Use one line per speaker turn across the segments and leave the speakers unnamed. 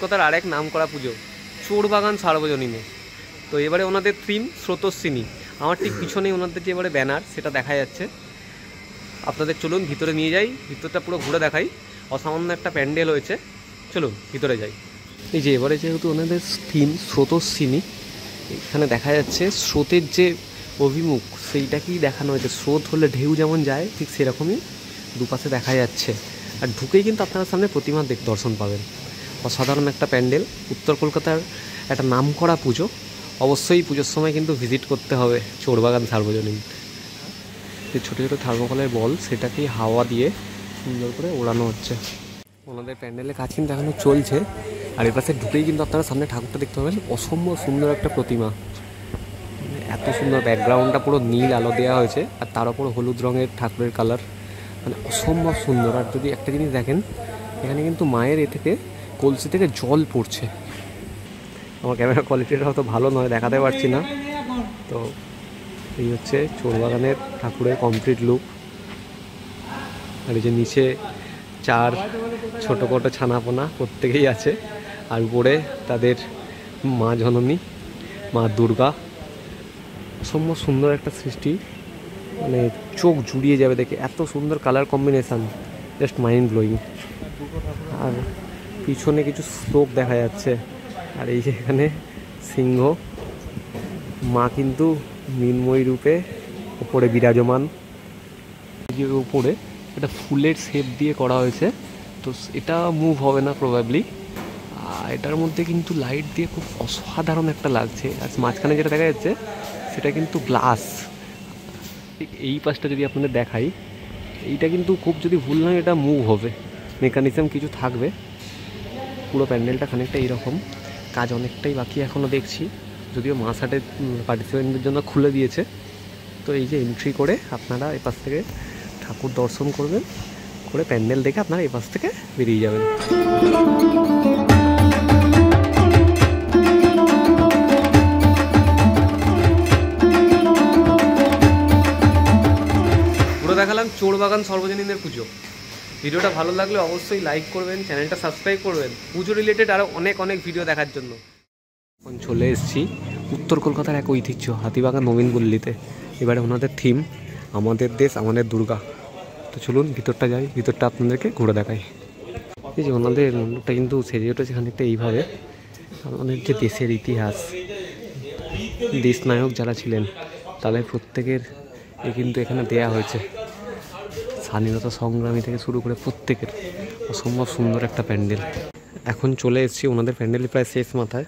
কলকাতার আরেক নাম করা পুজো চোরবাগান সার্বজনীনে। তো এবারে ওনাদের থিম স্রোতস্বিনী। আমার ঠিক পিছনেই ওনাদের যে এবারে ব্যানার সেটা দেখা যাচ্ছে। আপনাদের চলুন ভিতরে নিয়ে যাই, ভিতরটা পুরো ঘুরে দেখাই। অসামান্য একটা প্যান্ডেল হয়েছে, চলুন ভিতরে যাই। এই যে এবারে যেহেতু ওনাদের থিম স্রোতস্বিনী, এখানে দেখা যাচ্ছে স্রোতের যে অভিমুখ সেইটাকেই দেখানো হয়েছে। স্রোত হলে ঢেউ যেমন যায় ঠিক সেরকমই দুপাশে দেখা যাচ্ছে। আর ঢুকেই কিন্তু আপনারা সামনে প্রতিমা দর্শন পাবেন। অসাধারণ একটা প্যান্ডেল, উত্তর কলকাতার একটা নামকরা পুজো। অবশ্যই পুজোর সময় কিন্তু ভিজিট করতে হবে চোরবাগান সার্বজনীন। যে ছোটো ছোটো থার্মোকলের বল সেটাকেই হাওয়া দিয়ে সুন্দর করে ওড়ানো হচ্ছে। ওনাদের প্যান্ডেলের কাজ কিন্তু এখনও চলছে। আর এর পাশে ঢুকেই কিন্তু আপনারা সামনে ঠাকুরটা দেখতে পাবেন। অসম্ভব সুন্দর একটা প্রতিমা, এত সুন্দর ব্যাকগ্রাউন্ডটা পুরো নীল আলো দেওয়া হয়েছে আর তার উপর হলুদ রঙের ঠাকুরের কালার, মানে অসম্ভব সুন্দর। আর যদি একটা জিনিস দেখেন, এখানে কিন্তু মায়ের থেকে কলসি থেকে জল পড়ছে। আমার ক্যামেরা কোয়ালিটিটা হয়তো ভালো নয়, দেখাতে পারছি না। তো এই হচ্ছে চোরবাগানের ঠাকুরের কমপ্লিট লুক। আর এই যে নিচে 4 ছোটো ছানাপোনা প্রত্যেকেই আছে। আর উপরে তাদের মা জননী, মা দুর্গা। অসম্ভব সুন্দর একটা সৃষ্টি, মানে চোখ জুড়িয়ে যাবে দেখে। এত সুন্দর colour combination, just mind blowing. আর পিছনে কিছু শ্লোক দেখা যাচ্ছে। আর এই যে এখানে সিংহ, মা কিন্তু মৃন্ময়ী রূপে উপরে বিরাজমান। এই যে উপরে এটা ফুলের শেপ দিয়ে করা হয়েছে, তো এটা মুভ হবে না প্রবাবলি। এটার মধ্যে কিন্তু লাইট দিয়ে খুব অসাধারণ একটা লাগছে। আর মাঝখানে যেটা দেখা যাচ্ছে সেটা কিন্তু গ্লাস। এই পাশটা যদি আপনাদের দেখাই, এইটা কিন্তু খুব যদি ভুল নয় এটা মুভ হবে, মেকানিজম কিছু থাকবে। পুরো প্যান্ডেলটা খানিকটা এইরকম, কাজ অনেকটাই বাকি এখনও দেখছি, যদিও মাস হাটে পার্টিসিপেন্টদের জন্য খুলে দিয়েছে। তো এই যে এন্ট্রি করে আপনারা এই পাশ থেকে ঠাকুর দর্শন করবেন, করে প্যান্ডেল দেখে আপনারা এই পাশ থেকে বেরিয়ে যাবেন। পুরো দেখালাম চোরবাগান সর্বজনীনের পুজো। ভিডিওটা ভালো লাগলে অবশ্যই লাইক করবেন, চ্যানেলটা সাবস্ক্রাইব করবেন পুজো রিলেটেড আরও অনেক ভিডিও দেখার জন্য। এখন চলে এসেছি উত্তর কলকাতার এক ঐতিহ্য হাতিবাগান নবীনপল্লীতে। এবারে ওনাদের থিম আমাদের দেশ আমাদের দুর্গা। তো চলুন ভিতরটা যাই, ভিতরটা আপনাদেরকে ঘুরে দেখাই। এই যে ওনাদের মণ্ডপটা কিন্তু সেজে উঠেছে খানিকটা এইভাবে। আমাদের যে দেশের ইতিহাস, দেশ নায়ক যারা ছিলেন তাদের প্রত্যেকের কিন্তু এখানে দেয়া হয়েছে। স্বাধীনতা সংগ্রামী থেকে শুরু করে প্রত্যেকের। অসম্ভব সুন্দর একটা প্যান্ডেল। এখন চলে এসেছি ওনাদের প্যান্ডেলের প্রায় শেষ মাথায়।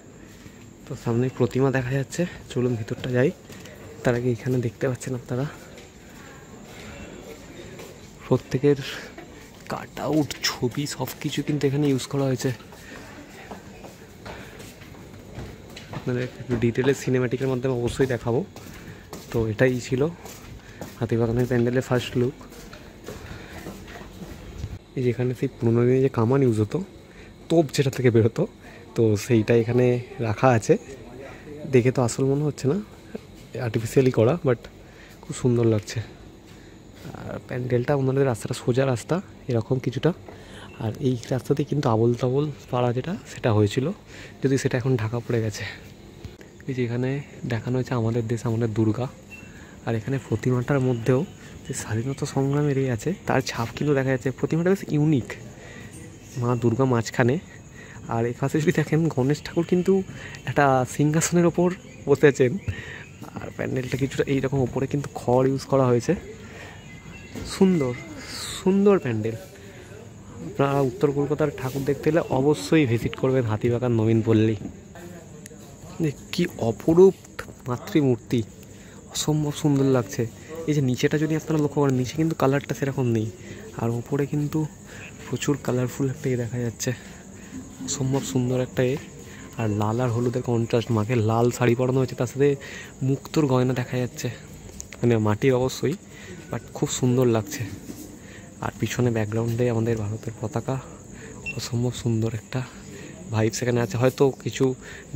তো সামনে প্রতিমা দেখা যাচ্ছে, চলুন ভিতরটা যাই। তার আগে এখানে দেখতে পাচ্ছেন আপনারা প্রত্যেকের কাট আউট ছবি সব কিছু কিন্তু এখানে ইউজ করা হয়েছে। আপনাদের একটু ডিটেলে সিনেম্যাটিকের মাধ্যমে অবশ্যই দেখাবো। তো এটাই ছিল হাতিবাগানের প্যান্ডেলের ফার্স্ট লুক। এই যেখানে সেই পুরোনো দিনে যে কামান ইউজ হতো, তোপ যেটা থেকে বেরোতো, তো সেইটা এখানে রাখা আছে। দেখে তো আসল মনে হচ্ছে না, আর্টিফিশিয়ালি করা, বাট খুব সুন্দর লাগছে। আর প্যান্ডেলটা ওনাদের রাস্তাটা সোজা রাস্তা এরকম কিছুটা। আর এই রাস্তাতে কিন্তু আবোল তাবোল পাড়া যেটা সেটা হয়েছিল, যদি সেটা এখন ঢাকা পড়ে গেছে। এই যে এখানে দেখানো হয়েছে আমাদের দেশ আমাদের দুর্গা। আর এখানে প্রতিমাটার মধ্যেও যে স্বাধীনতা সংগ্রামের এই আছে তার ছাপ কিন্তু দেখা যাচ্ছে। প্রতিমাটা বেশ ইউনিক, মা দুর্গা মাঝখানে। আর এই পাশে যদি দেখেন গণেশ ঠাকুর কিন্তু একটা সিংহাসনের ওপর বসেছেন। আর প্যান্ডেলটা কিছুটা এইরকম ওপরে কিন্তু খড় ইউজ করা হয়েছে। সুন্দর প্যান্ডেল। আপনারা উত্তর কলকাতার ঠাকুর দেখতে এলে অবশ্যই ভিজিট করবেন হাতিবাগান নবীনপল্লী। কি অপরূপ মাতৃমূর্তি, অসম্ভব সুন্দর লাগছে। এই যে নিচেটা যদি আপনারা লক্ষ্য করেন, নিচে কিন্তু কালারটা সেরকম নেই, আর ওপরে কিন্তু প্রচুর কালারফুল একটা দেখা যাচ্ছে। অসম্ভব সুন্দর একটা আর লাল আর হলুদের কন্ট্রাস্ট। মাকে লাল শাড়ি পরানো হয়েছে, তার সাথে মুক্তোর গয়না দেখা যাচ্ছে, মানে মাটির অবশ্যই, বাট খুব সুন্দর লাগছে। আর পিছনে ব্যাকগ্রাউন্ডে আমাদের ভারতের পতাকা। অসম্ভব সুন্দর একটা ভাইব সেখানে আছে। হয়তো কিছু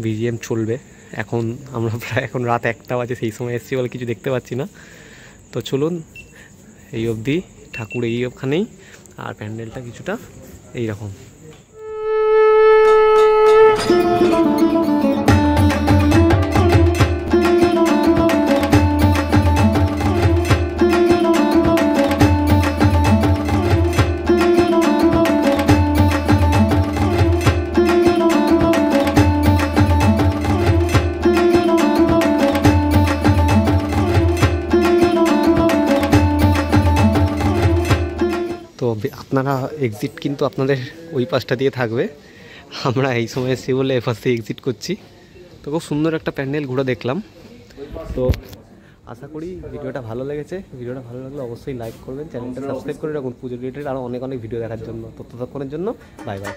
বিজিএম চলবে। এখন আমরা প্রায় এখন রাত 1টা বাজে, সেই সময় এসেছি বলে কিছু দেখতে পাচ্ছি না। তো চলুন এই অবধি, ঠাকুর এই ওখানেই, আর প্যান্ডেলটা কিছুটা এইরকম। তো আপনারা এক্সিট কিন্তু আপনাদের ওই পাশটা দিয়ে থাকবে, আমরা এই সময় এসে বলে এ পাশ দিয়ে এক্সিট করছি। তো খুব সুন্দর একটা প্যান্ডেল ঘুরে দেখলাম। তো আশা করি ভিডিওটা ভালো লেগেছে। ভিডিওটা ভালো লাগলে অবশ্যই লাইক করবেন, চ্যানেলটা সাবস্ক্রাইব করে রাখুন পুজো রিলেটেড আরও অনেক অনেক ভিডিও দেখার জন্য। ততক্ষণের জন্য বাই বাই।